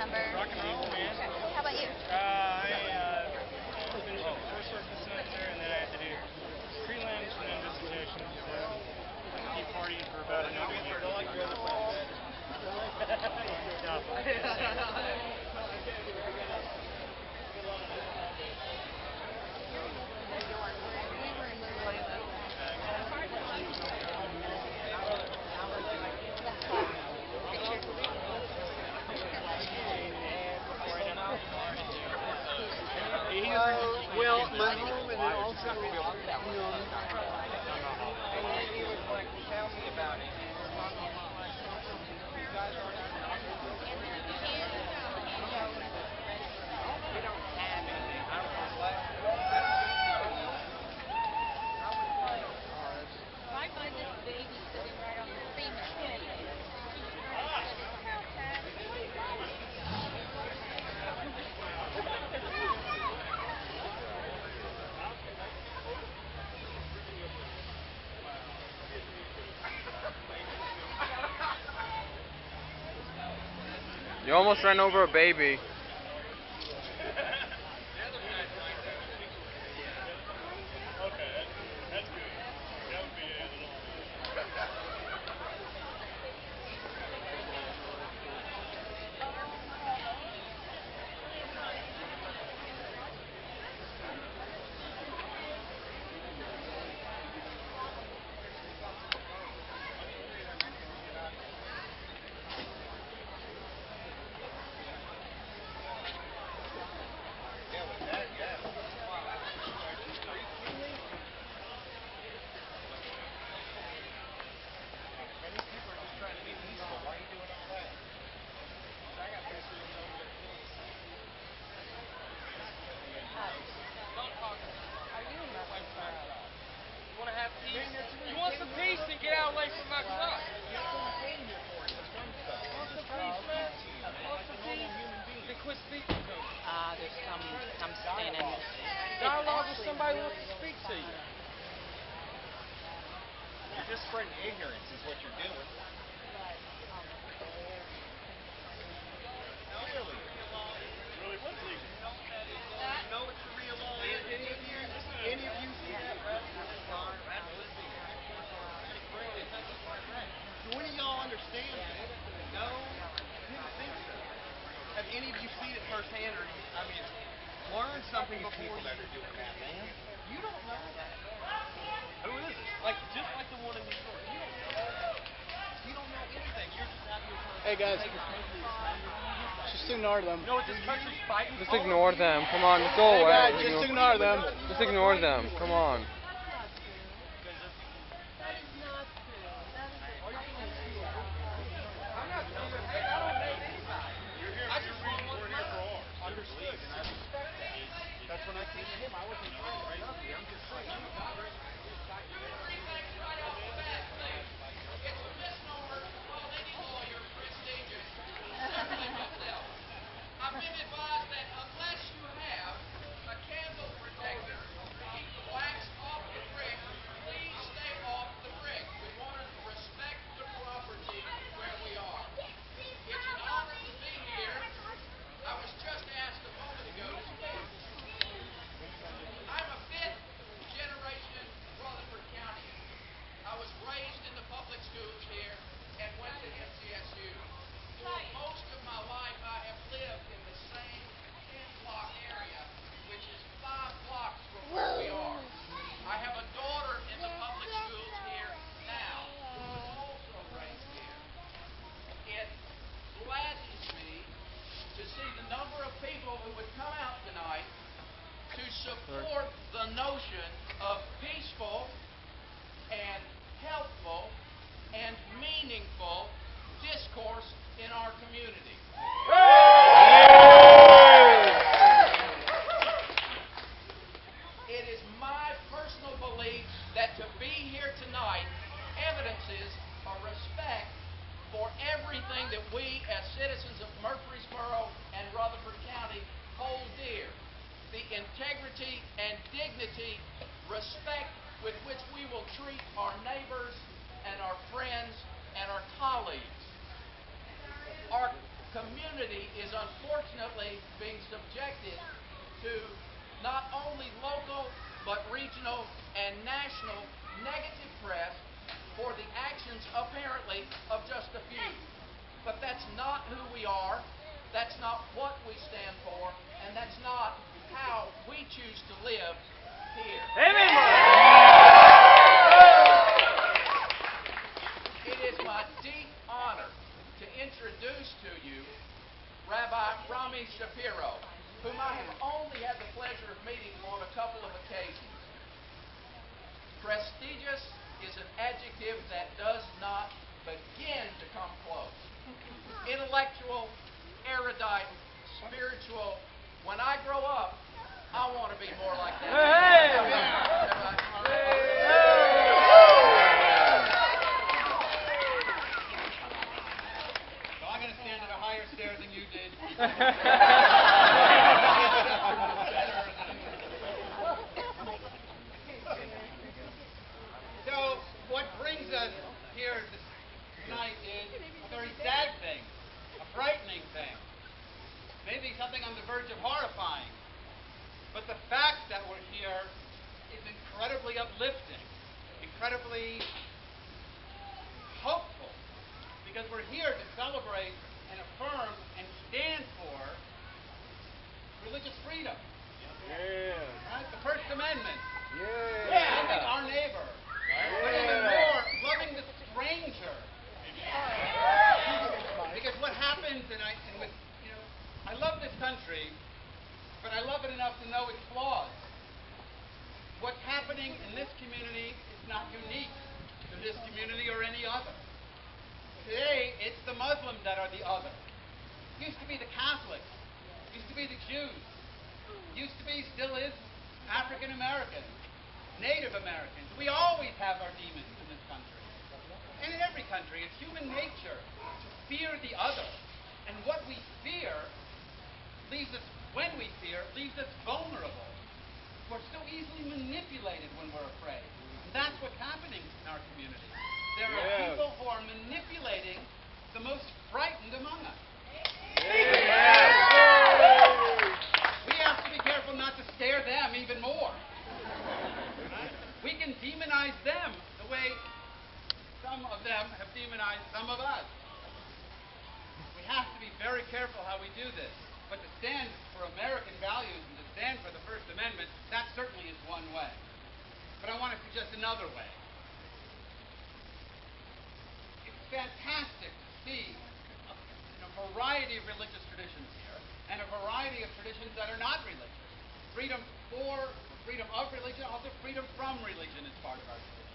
number? Rock and roll, man. Okay. How about you? I finished up the coursework this semester, and then I had to do prelims and then dissertations. So I can keep partying for about another year. Well, my home and then also, Tell me about it. You guys are we don't have anything. I don't know what. I find this baby sitting right on the same kid. You almost ran over a baby. You want some peace, then get out away from my truck. You want some peace, man? Want some peace? Then quit speaking to me. There's some spinning. Dialogue with somebody who wants to speak to you. you're just spreading ignorance is what you're doing. Clearly. Really, what's legal? You know what the real law is? Any of you see that? Do any of y'all understand that? No? Didn't think so. Have any of you seen it firsthand, or learn something before that are doing that, man? You don't know that. Who is it? Just like the one in New York. You don't know that. You don't know anything. You're just out here trying to... Hey guys, just ignore them. You know what this country's fighting for? Just ignore them. Come on, just go Hey away. guys, just ignore them. Just ignore them. Come on. Understood, and I respect that. That's when I came to him. I wasn't trying to shove you. I'm just saying. Three things right off the bat, please. It's a misnomer to call any lawyer prestigious. Separate yourself. I've been advised that unless you have a candle protector to keep the wax off the brick, please stay off the brick. We want to respect the property where we are. It's an honor to be here. I was just asked a moment ago to speak. I'm a fifth generation Rutherford County. I was raised in the public schools here and went to MCSU. For most of my life, I have lived in the same 10-block area, which is 5 blocks from where we are. I have a daughter in the public schools here now, who was also raised here. It gladdens me to see the number of people who would come out tonight to support the notion of peaceful and helpful and meaningful discourse in our community. It is my personal belief that to be here tonight evidences a respect for everything that we as citizens of Murfreesboro and Rutherford County hold dear. The integrity and dignity, respect with which we will treat our neighbors and our friends and our colleagues. Our community is unfortunately being subjected to not only local but regional and national negative press for the actions apparently of just a few. But that's not who we are, that's not what we stand for, and that's not how we choose to live here. Amen. It is my deep honor to introduce to you Rabbi Rami Shapiro, whom I have only had the pleasure of meeting on a couple of occasions. Prestigious is an adjective that does not begin to come close. Intellectual, erudite, spiritual. When I grow up, I want to be more like that. So I'm going to stand at a higher stair than you did. So what brings us here tonight is a very sad thing, a frightening thing, maybe something on the verge of horrifying. But the fact that we're here is incredibly uplifting, incredibly hopeful, because we're here to celebrate and affirm and stand for religious freedom. Yeah. Right? The First Amendment. Yeah. Loving our neighbor. But even more, loving the stranger. Because what happens, I love this country, but I love it enough to know its flaws. What's happening in this community is not unique to this community or any other. Today, it's the Muslims that are the other. It used to be the Catholics. It used to be the Jews. It used to be, still is, African Americans, Native Americans. We always have our demons in this country. And in every country, it's human nature to fear the other. And what we fear leaves us, when we fear, leaves us vulnerable. We're so easily manipulated when we're afraid. And that's what's happening in our community. There are people who are manipulating the most frightened among us. We have to be careful not to scare them even more. Right? We can demonize them the way some of them have demonized some of us. We have to be very careful how we do this. But to stand for American values and to stand for the First Amendment, that certainly is one way. But I want to suggest another way. It's fantastic to see a variety of religious traditions here, and a variety of traditions that are not religious. Freedom of religion, also freedom from religion is part of our tradition.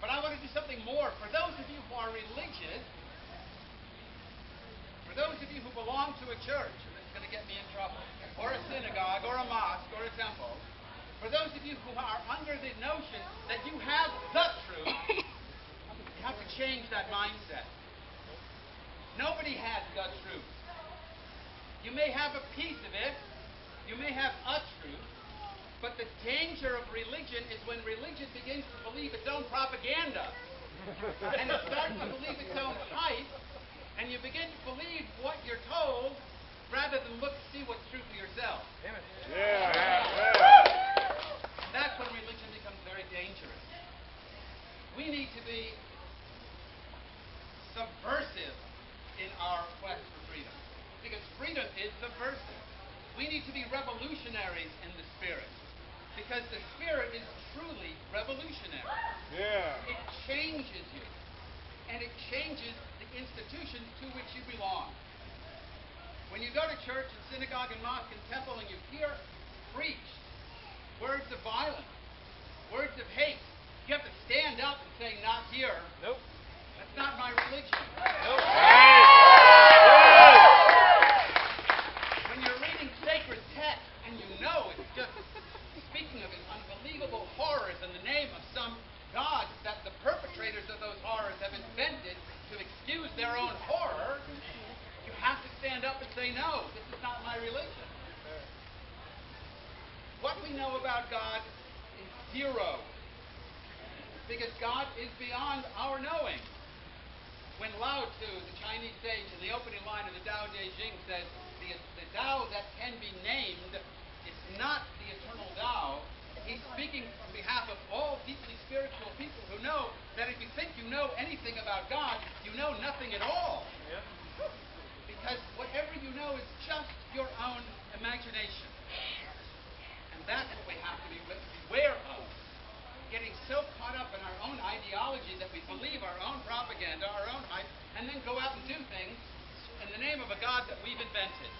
But I want to do something more. For those of you who are religious, for those of you who belong to a church, and this is going to get me in trouble, or a synagogue, or a mosque, or a temple, for those of you who are under the notion that you have the truth, you have to change that mindset. Nobody has the truth. You may have a piece of it, you may have a truth, but the danger of religion is when religion begins to believe its own propaganda, and it starts to believe its own hype, and you begin to believe what you're told rather than look to see what's true for yourself. That's when religion becomes very dangerous. We need to be subversive in our quest for freedom, because freedom is subversive. We need to be revolutionaries in the spirit, because the spirit is truly revolutionary. It changes you, and it changes the institutions to which you belong. When you go to church and synagogue and mosque and temple and you hear preached words of violence, words of hate, you have to stand up and say, not here. Nope. That's not my religion. Nope. When you're reading sacred text and you know it's just speaking of unbelievable horrors in the name of some God that the perpetrators of those horrors have invented to excuse their own horror, you have to stand up and say, no, this is not my religion. What we know about God is zero, because God is beyond our knowing. when Lao Tzu, the Chinese sage, in the opening line of the Tao Te Ching says, the Tao that can be named is not the eternal Tao. He's speaking on behalf of all deeply spiritual people who know that if you think you know anything about God, you know nothing at all. Because whatever you know is just your own imagination. And that's what we have to be beware of. Getting so caught up in our own ideology that we believe our own propaganda, our own hype, and then go out and do things in the name of a God that we've invented.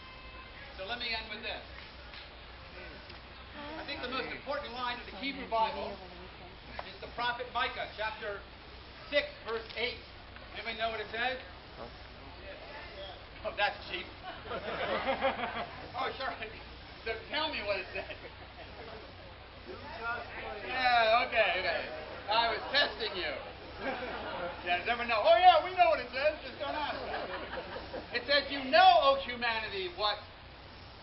So let me end with this. I think the most important line of the Hebrew Bible is the prophet Micah, chapter 6, verse 8. Anybody know what it says? Oh, that's cheap. Oh, sure. So tell me what it says. Yeah, okay. I was testing you. Yeah, does everyone know? Oh, yeah, we know what it says. Just don't ask. It says, you know, O humanity, what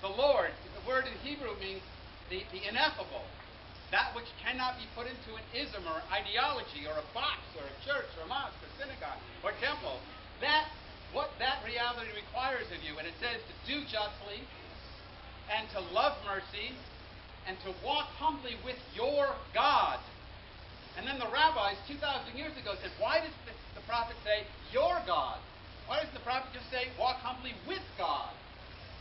the Lord, the word in Hebrew means the ineffable. That which cannot be put into an ism or ideology or a box or a church or a mosque or synagogue or temple. What that reality requires of you. And it says to do justly and to love mercy and to walk humbly with your God. And then the rabbis 2,000 years ago said, why does the prophet say your God? Why doesn't the prophet just say walk humbly with God?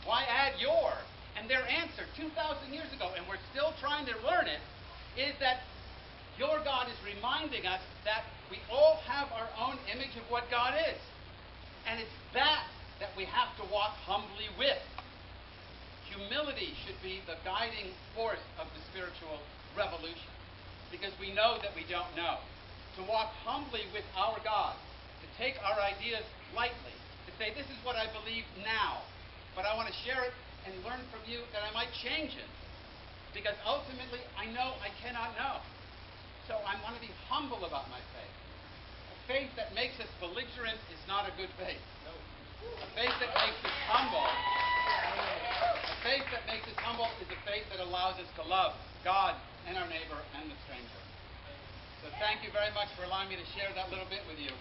Why add your? And their answer 2,000 years ago, and we're still trying to learn it, is that your God is reminding us that we all have our own image of what God is. And it's that we have to walk humbly with. Humility should be the guiding force of the spiritual revolution, because we know that we don't know. To walk humbly with our God, to take our ideas lightly, to say, this is what I believe now, but I want to share it and learn from you that I might change it, because ultimately I know I cannot know. So I want to be humble about my faith. A faith that makes us belligerent is not a good faith. A faith that makes us humble is a faith that allows us to love God and our neighbor and the stranger. So thank you very much for allowing me to share that little bit with you.